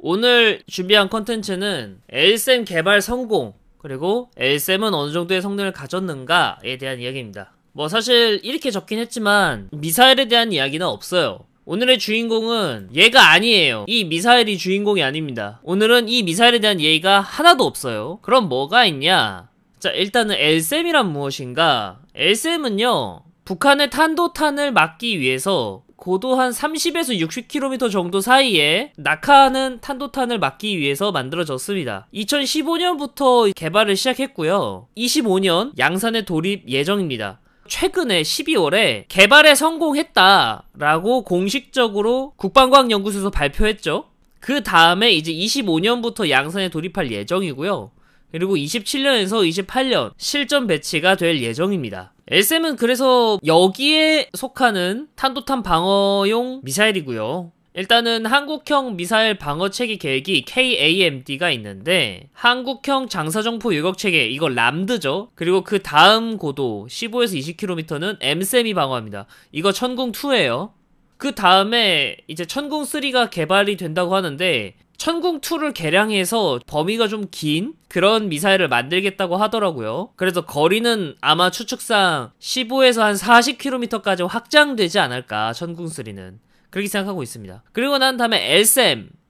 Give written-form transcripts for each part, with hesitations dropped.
오늘 준비한 컨텐츠는 LSM 개발 성공, 그리고 LSM은 어느 정도의 성능을 가졌는가에 대한 이야기입니다. 뭐 사실 이렇게 적긴 했지만 미사일에 대한 이야기는 없어요. 오늘의 주인공은 얘가 아니에요. 이 미사일이 주인공이 아닙니다. 오늘은 이 미사일에 대한 얘기가 하나도 없어요. 그럼 뭐가 있냐? 자, 일단은 LSM이란 무엇인가? LSM은요, 북한의 탄도탄을 막기 위해서 고도 한 30에서 60km 정도 사이에 낙하하는 탄도탄을 막기 위해서 만들어졌습니다. 2015년부터 개발을 시작했고요. 25년 양산에 돌입 예정입니다. 최근에 12월에 개발에 성공했다라고 공식적으로 국방과학연구소에서 발표했죠. 그 다음에 이제 25년부터 양산에 돌입할 예정이고요. 그리고 27년에서 28년 실전 배치가 될 예정입니다. LSM은 그래서 여기에 속하는 탄도탄 방어용 미사일이고요. 일단은 한국형 미사일 방어체계 계획이 KAMD가 있는데, 한국형 장사정포 유격체계, 이거 람드죠. 그리고 그 다음 고도 15에서 20km는 MSM이 방어합니다. 이거 천궁2예요. 그 다음에 이제 천궁3가 개발이 된다고 하는데, 천궁2를 개량해서 범위가 좀 긴 그런 미사일을 만들겠다고 하더라고요. 그래서 거리는 아마 추측상 15에서 한 40km까지 확장되지 않을까, 천궁3는. 그렇게 생각하고 있습니다. 그리고 난 다음에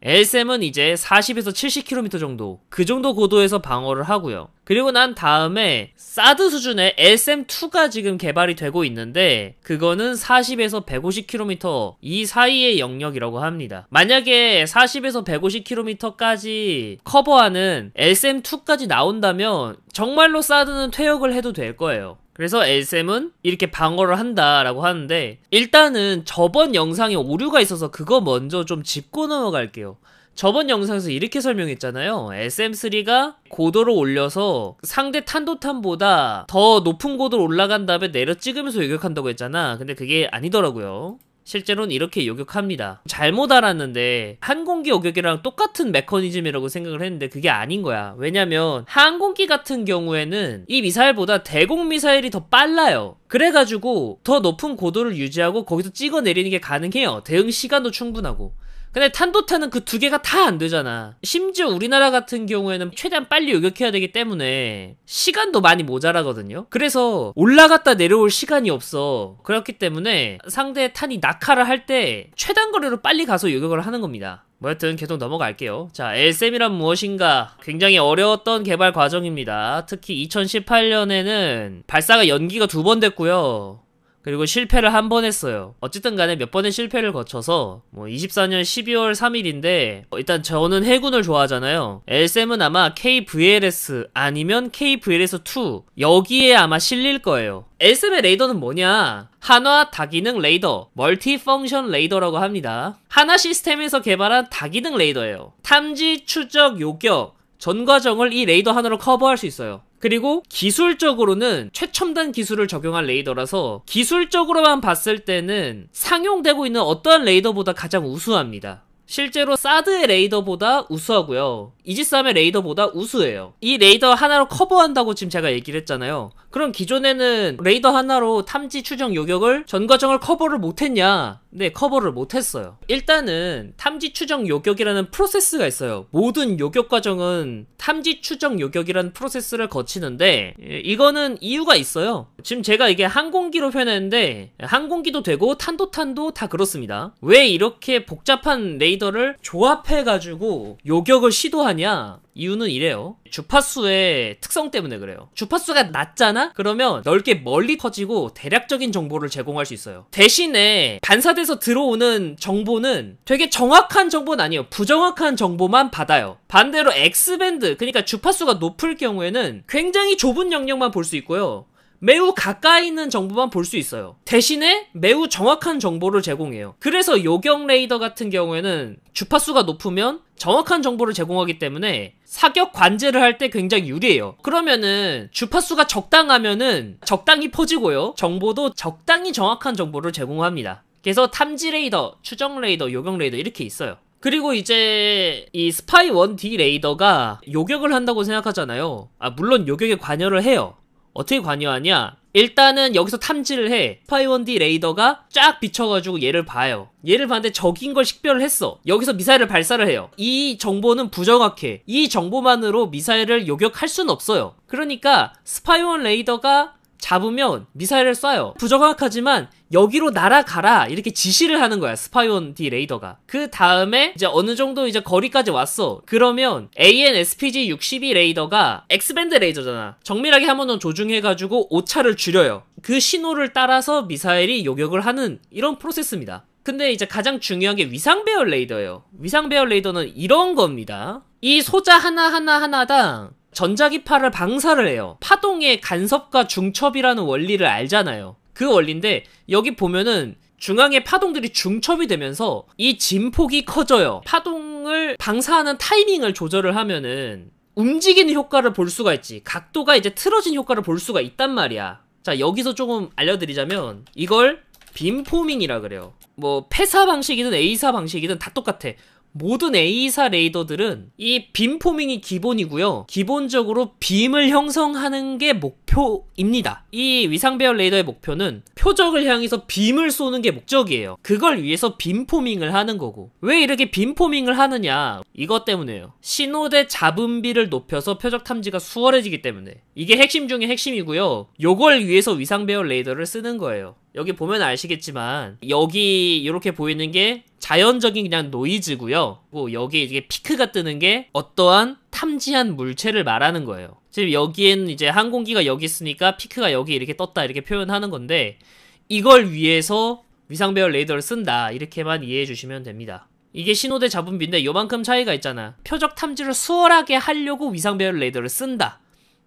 LSM은 이제 40에서 70km 정도, 그 정도 고도에서 방어를 하고요. 그리고 난 다음에 사드 수준의 LSM2가 지금 개발이 되고 있는데, 그거는 40에서 150km 이 사이의 영역이라고 합니다. 만약에 40에서 150km까지 커버하는 LSM2까지 나온다면 정말로 사드는 퇴역을 해도 될 거예요. 그래서 LSM은 이렇게 방어를 한다라고 하는데, 일단은 저번 영상에 오류가 있어서 그거 먼저 좀 짚고 넘어갈게요. 저번 영상에서 이렇게 설명했잖아요. SM3가 고도를 올려서 상대 탄도탄보다 더 높은 고도로 올라간 다음에 내려 찍으면서 요격한다고 했잖아. 근데 그게 아니더라고요. 실제로는 이렇게 요격합니다. 잘못 알았는데 항공기 요격이랑 똑같은 메커니즘이라고 생각을 했는데 그게 아닌 거야. 왜냐면 항공기 같은 경우에는 이 미사일보다 대공 미사일이 더 빨라요. 그래가지고 더 높은 고도를 유지하고 거기서 찍어 내리는 게 가능해요. 대응 시간도 충분하고. 근데 탄도탄은 그 두 개가 다 안 되잖아. 심지어 우리나라 같은 경우에는 최대한 빨리 요격해야 되기 때문에 시간도 많이 모자라거든요. 그래서 올라갔다 내려올 시간이 없어. 그렇기 때문에 상대 탄이 낙하를 할 때 최단 거리로 빨리 가서 요격을 하는 겁니다. 뭐 여튼 계속 넘어갈게요. 자, LSM이란 무엇인가? 굉장히 어려웠던 개발 과정입니다. 특히 2018년에는 발사가 연기가 2번 됐고요. 그리고 실패를 한 번 했어요. 어쨌든 간에 몇 번의 실패를 거쳐서 24년 12월 3일인데 일단 저는 해군을 좋아하잖아요. LSM은 아마 KVLS 아니면 KVLS2 여기에 아마 실릴 거예요. LSM의 레이더는 뭐냐? 한화 다기능 레이더, 멀티펑션 레이더라고 합니다. 한화 시스템에서 개발한 다기능 레이더예요. 탐지, 추적, 요격 전 과정을 이 레이더 하나로 커버할 수 있어요. 그리고 기술적으로는 최첨단 기술을 적용한 레이더라서 기술적으로만 봤을 때는 상용되고 있는 어떠한 레이더보다 가장 우수합니다. 실제로 사드의 레이더보다 우수하고요. 이지스함의 레이더보다 우수해요. 이 레이더 하나로 커버한다고 지금 제가 얘기를 했잖아요. 그럼 기존에는 레이더 하나로 탐지, 추정, 요격을 전 과정을 커버를 못했냐? 네, 커버를 못했어요. 일단은 탐지, 추정, 요격이라는 프로세스가 있어요. 모든 요격 과정은 탐지, 추정, 요격이라는 프로세스를 거치는데 이거는 이유가 있어요. 지금 제가 이게 항공기로 표현했는데 항공기도 되고 탄도탄도 다 그렇습니다. 왜 이렇게 복잡한 레이더를 조합해가지고 요격을 시도하냐? 이유는 이래요. 주파수의 특성 때문에 그래요. 주파수가 낮잖아? 그러면 넓게 멀리 퍼지고 대략적인 정보를 제공할 수 있어요. 대신에 반사돼서 들어오는 정보는 되게 정확한 정보는 아니에요. 부정확한 정보만 받아요. 반대로 X밴드, 그러니까 주파수가 높을 경우에는 굉장히 좁은 영역만 볼 수 있고요. 매우 가까이 있는 정보만 볼 수 있어요. 대신에 매우 정확한 정보를 제공해요. 그래서 요격 레이더 같은 경우에는 주파수가 높으면 정확한 정보를 제공하기 때문에 사격 관제를 할 때 굉장히 유리해요. 그러면은 주파수가 적당하면은 적당히 퍼지고요. 정보도 적당히 정확한 정보를 제공합니다. 그래서 탐지 레이더, 추정 레이더, 요격 레이더 이렇게 있어요. 그리고 이제 이 스파이 1D 레이더가 요격을 한다고 생각하잖아요. 물론 요격에 관여를 해요. 어떻게 관여하냐? 일단은 여기서 탐지를 해. 스파이1D 레이더가 쫙 비춰가지고 얘를 봐요. 얘를 봤는데 적인 걸 식별을 했어. 여기서 미사일을 발사를 해요. 이 정보는 부정확해. 이 정보만으로 미사일을 요격할 수는 없어요. 그러니까 스파이1 레이더가 잡으면 미사일을 쏴요. 부정확하지만 여기로 날아가라 이렇게 지시를 하는 거야, 스파이1D 레이더가. 그 다음에 이제 어느 정도 이제 거리까지 왔어. 그러면 AN/SPG-62 레이더가 X밴드 레이더잖아. 정밀하게 한 번 더 조중해가지고 오차를 줄여요. 그 신호를 따라서 미사일이 요격을 하는 이런 프로세스입니다. 근데 이제 가장 중요한 게 위상 배열 레이더예요. 위상 배열 레이더는 이런 겁니다. 이 소자 하나하나당 전자기파를 방사를 해요. 파동의 간섭과 중첩이라는 원리를 알잖아요. 그 원리인데 여기 보면은 중앙에 파동들이 중첩이 되면서 이 진폭이 커져요. 파동을 방사하는 타이밍을 조절을 하면은 움직이는 효과를 볼 수가 있지. 각도가 이제 틀어진 효과를 볼 수가 있단 말이야. 자, 여기서 조금 알려드리자면 이걸 빔포밍이라 그래요. 뭐 패사 방식이든 A사 방식이든 다 똑같아. 모든 A사 레이더들은 이 빔포밍이 기본이고요. 기본적으로 빔을 형성하는 게 목표입니다. 이 위상배열 레이더의 목표는 표적을 향해서 빔을 쏘는 게 목적이에요. 그걸 위해서 빔포밍을 하는 거고. 왜 이렇게 빔포밍을 하느냐? 이것 때문에요. 신호대 잡음비를 높여서 표적 탐지가 수월해지기 때문에. 이게 핵심 중에 핵심이고요. 요걸 위해서 위상배열 레이더를 쓰는 거예요. 여기 보면 아시겠지만 여기 이렇게 보이는 게 자연적인 그냥 노이즈고요. 여기 이게 피크가 뜨는 게 어떠한 탐지한 물체를 말하는 거예요. 지금 여기에는 이제 항공기가 여기 있으니까 피크가 여기 이렇게 떴다 이렇게 표현하는 건데 이걸 위해서 위상배열 레이더를 쓴다 이렇게만 이해해 주시면 됩니다. 이게 신호대 잡음비인데 요만큼 차이가 있잖아. 표적 탐지를 수월하게 하려고 위상배열 레이더를 쓴다.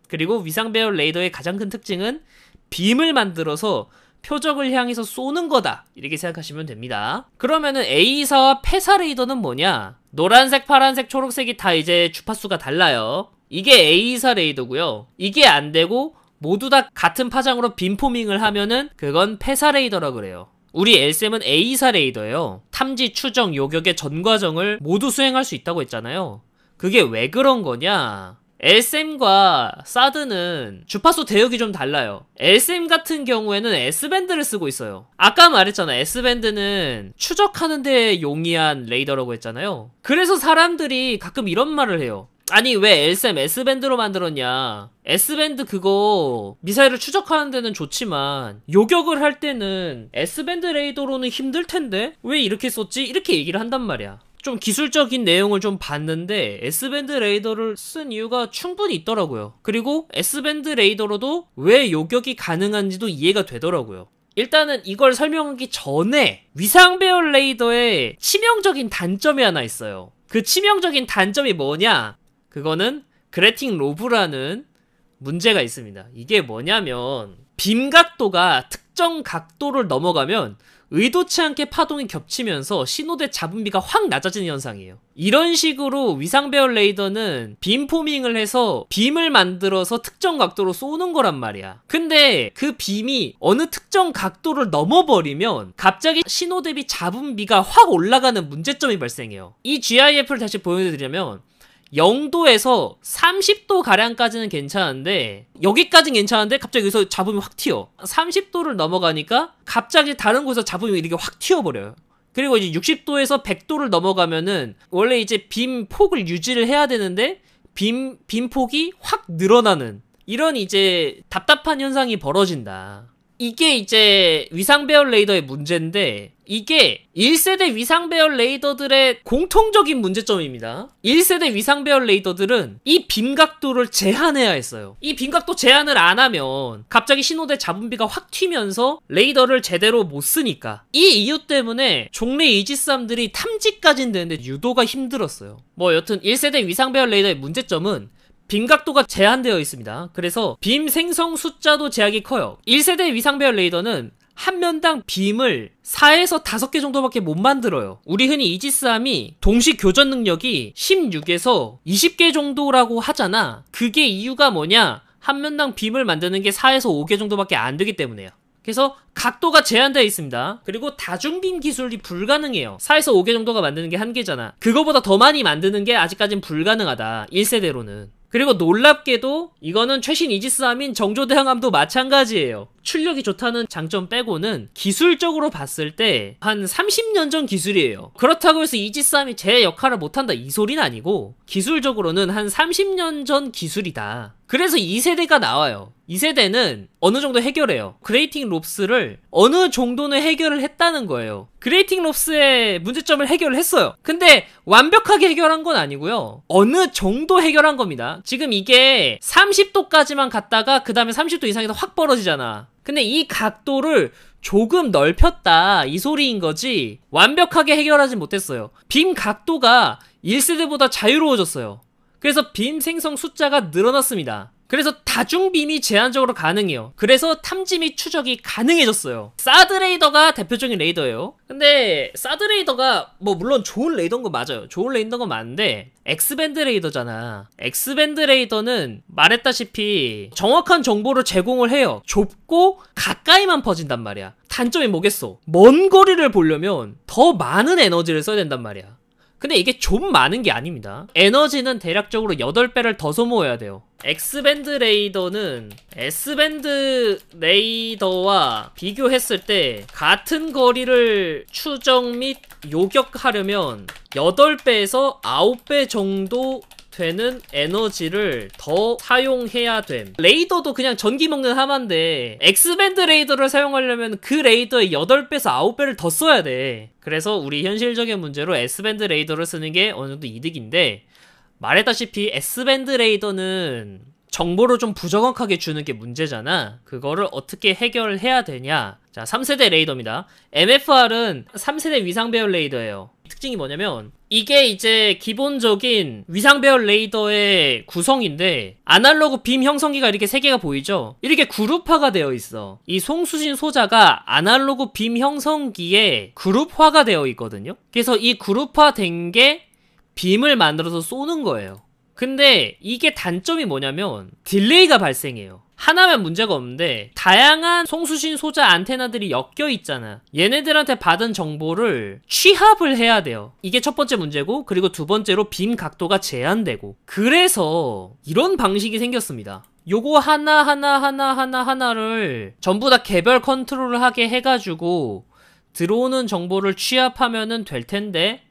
그리고 위상배열 레이더의 가장 큰 특징은 빔을 만들어서 표적을 향해서 쏘는 거다 이렇게 생각하시면 됩니다. 그러면은 A사와 패사 레이더는 뭐냐? 노란색, 파란색, 초록색이 다 이제 주파수가 달라요. 이게 A사 레이더고요. 이게 안 되고 모두 다 같은 파장으로 빔포밍을 하면은 그건 패사 레이더라 그래요. 우리 LSM은 A사 레이더예요. 탐지, 추정, 요격의 전 과정을 모두 수행할 수 있다고 했잖아요. 그게 왜 그런 거냐? LSM과 사드는 주파수 대역이 좀 달라요. LSM 같은 경우에는 S밴드를 쓰고 있어요. 아까 말했잖아. S밴드는 추적하는 데 용이한 레이더라고 했잖아요. 그래서 사람들이 가끔 이런 말을 해요. 아니 왜 LSM S밴드로 만들었냐. S밴드 그거 미사일을 추적하는 데는 좋지만 요격을 할 때는 S밴드 레이더로는 힘들 텐데 왜 이렇게 썼지? 이렇게 얘기를 한단 말이야. 좀 기술적인 내용을 좀 봤는데 S밴드 레이더를 쓴 이유가 충분히 있더라고요. 그리고 S밴드 레이더로도 왜 요격이 가능한지도 이해가 되더라고요. 일단은 이걸 설명하기 전에 위상배열 레이더의 치명적인 단점이 하나 있어요. 그 치명적인 단점이 뭐냐? 그거는 그래팅 로브라는 문제가 있습니다. 이게 뭐냐면 빔 각도가 특정 각도를 넘어가면 의도치 않게 파동이 겹치면서 신호대 잡음비가 확 낮아지는 현상이에요. 이런 식으로 위상배열 레이더는 빔포밍을 해서 빔을 만들어서 특정 각도로 쏘는 거란 말이야. 근데 그 빔이 어느 특정 각도를 넘어버리면 갑자기 신호 대비 잡음비가 확 올라가는 문제점이 발생해요. 이 GIF를 다시 보여드리려면 0도에서 30도 가량까지는 괜찮은데 여기까지는 괜찮은데 갑자기 여기서 잡음이 확 튀어. 30도를 넘어가니까 갑자기 다른 곳에서 잡음이 이렇게 확 튀어버려요. 그리고 이제 60도에서 100도를 넘어가면은 원래 이제 빔 폭을 유지를 해야 되는데 빔 폭이 확 늘어나는 이런 이제 답답한 현상이 벌어진다. 이게 이제 위상배열 레이더의 문제인데 이게 1세대 위상배열 레이더들의 공통적인 문제점입니다. 1세대 위상배열 레이더들은 이 빔각도를 제한해야 했어요. 이 빔각도 제한을 안 하면 갑자기 신호대 잡음비가 확 튀면서 레이더를 제대로 못 쓰니까 이 이유 때문에 종래 이지스함들이 탐지까지는 되는데 유도가 힘들었어요. 뭐 여튼 1세대 위상배열 레이더의 문제점은 빔 각도가 제한되어 있습니다. 그래서 빔 생성 숫자도 제약이 커요. 1세대 위상배열 레이더는 한 면당 빔을 4에서 5개 정도밖에 못 만들어요. 우리 흔히 이지스함이 동시 교전 능력이 16에서 20개 정도라고 하잖아. 그게 이유가 뭐냐? 한 면당 빔을 만드는 게 4에서 5개 정도밖에 안 되기 때문에요. 그래서 각도가 제한되어 있습니다. 그리고 다중빔 기술이 불가능해요. 4에서 5개 정도가 만드는 게 한계잖아. 그거보다 더 많이 만드는 게 아직까진 불가능하다. 1세대로는. 그리고 놀랍게도 이거는 최신 이지스함인 정조대항함도 마찬가지예요. 출력이 좋다는 장점 빼고는 기술적으로 봤을 때 한 30년 전 기술이에요. 그렇다고 해서 이지스함이 제 역할을 못한다 이 소리는 아니고 기술적으로는 한 30년 전 기술이다. 그래서 2세대가 나와요. 2세대는 어느 정도 해결해요. 그레이팅 롭스를 어느 정도는 해결을 했다는 거예요. 그레이팅 롭스의 문제점을 해결을 했어요. 근데 완벽하게 해결한 건 아니고요. 어느 정도 해결한 겁니다. 지금 이게 30도까지만 갔다가 그 다음에 30도 이상에서 확 벌어지잖아. 근데 이 각도를 조금 넓혔다 이 소리인 거지 완벽하게 해결하지 못했어요. 빔 각도가 1세대보다 자유로워졌어요. 그래서 빔 생성 숫자가 늘어났습니다. 그래서 다중빔이 제한적으로 가능해요. 그래서 탐지 및 추적이 가능해졌어요. 사드 레이더가 대표적인 레이더예요. 근데 사드 레이더가 뭐 물론 좋은 레이더인 거 맞아요. 좋은 레이더인 건 맞는데 X밴드 레이더잖아. X밴드 레이더는 말했다시피 정확한 정보를 제공을 해요. 좁고 가까이만 퍼진단 말이야. 단점이 뭐겠어? 먼 거리를 보려면 더 많은 에너지를 써야 된단 말이야. 근데 이게 좀 많은 게 아닙니다. 에너지는 대략적으로 8배를 더 소모해야 돼요. X밴드 레이더는 S밴드 레이더와 비교했을 때 같은 거리를 추적 및 요격하려면 8배에서 9배 정도 되는 에너지를 더 사용해야 됨. 레이더도 그냥 전기 먹는 하마인데 X밴드 레이더를 사용하려면 그 레이더의 8배에서 9배를 더 써야 돼. 그래서 우리 현실적인 문제로 S밴드 레이더를 쓰는 게 어느 정도 이득인데 말했다시피 S밴드 레이더는 정보를 좀 부정확하게 주는 게 문제잖아. 그거를 어떻게 해결해야 되냐. 자, 3세대 레이더입니다. MFR은 3세대 위상배열 레이더예요. 특징이 뭐냐면 이게 이제 기본적인 위상배열 레이더의 구성인데 아날로그 빔 형성기가 이렇게 3개가 보이죠? 이렇게 그룹화가 되어 있어. 이 송수신 소자가 아날로그 빔 형성기에 그룹화가 되어 있거든요. 그래서 이 그룹화된 게 빔을 만들어서 쏘는 거예요. 근데 이게 단점이 뭐냐면 딜레이가 발생해요. 하나면 문제가 없는데 다양한 송수신 소자 안테나들이 엮여 있잖아. 얘네들한테 받은 정보를 취합을 해야 돼요. 이게 첫 번째 문제고, 그리고 두 번째로 빔 각도가 제한되고. 그래서 이런 방식이 생겼습니다. 요거 하나를 전부 다 개별 컨트롤을 하게 해가지고 들어오는 정보를 취합하면은 될 텐데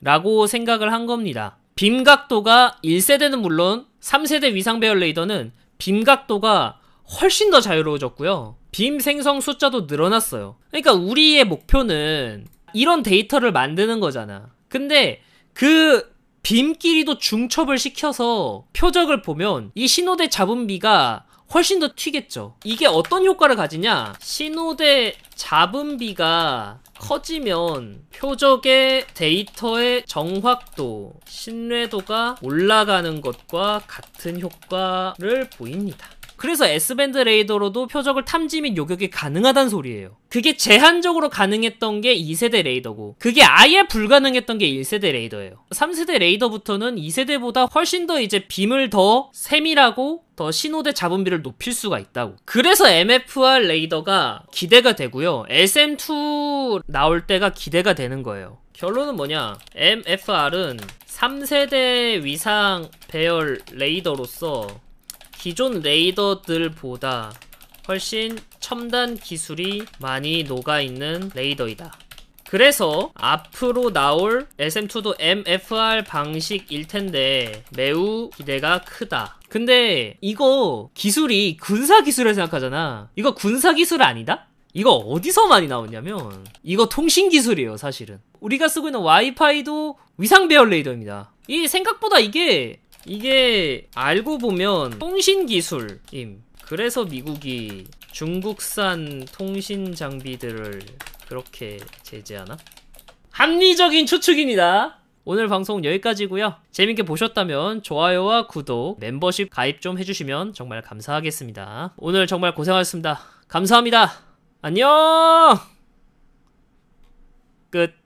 라고 생각을 한 겁니다. 빔 각도가 1세대는 물론 3세대 위상 배열 레이더는 빔 각도가 훨씬 더 자유로워졌고요. 빔 생성 숫자도 늘어났어요. 그러니까 우리의 목표는 이런 데이터를 만드는 거잖아. 근데 그 빔끼리도 중첩을 시켜서 표적을 보면 이 신호대 잡음비가 훨씬 더 튀겠죠. 이게 어떤 효과를 가지냐? 신호대 잡음비가 커지면 표적의 데이터의 정확도, 신뢰도가 올라가는 것과 같은 효과를 보입니다. 그래서 S밴드 레이더로도 표적을 탐지 및 요격이 가능하단 소리예요. 그게 제한적으로 가능했던 게 2세대 레이더고 그게 아예 불가능했던 게 1세대 레이더예요. 3세대 레이더부터는 2세대보다 훨씬 더 이제 빔을 더 세밀하고 더 신호대 잡음비를 높일 수가 있다고. 그래서 MFR 레이더가 기대가 되고요. SM2 나올 때가 기대가 되는 거예요. 결론은 뭐냐? MFR은 3세대 위상 배열 레이더로서 기존 레이더들보다 훨씬 첨단 기술이 많이 녹아있는 레이더이다. 그래서 앞으로 나올 SM2도 MFR 방식일 텐데 매우 기대가 크다. 근데 이거 기술이 군사 기술을 생각하잖아. 이거 군사 기술 아니다? 이거 어디서 많이 나오냐면 이거 통신 기술이에요, 사실은. 우리가 쓰고 있는 와이파이도 위상 배열 레이더입니다. 이 생각보다 이게 알고 보면 통신 기술임. 그래서 미국이 중국산 통신 장비들을 그렇게 제재하나? 합리적인 추측입니다. 오늘 방송 여기까지고요. 재밌게 보셨다면 좋아요와 구독, 멤버십 가입 좀 해주시면 정말 감사하겠습니다. 오늘 정말 고생하셨습니다. 감사합니다. 안녕! 끝.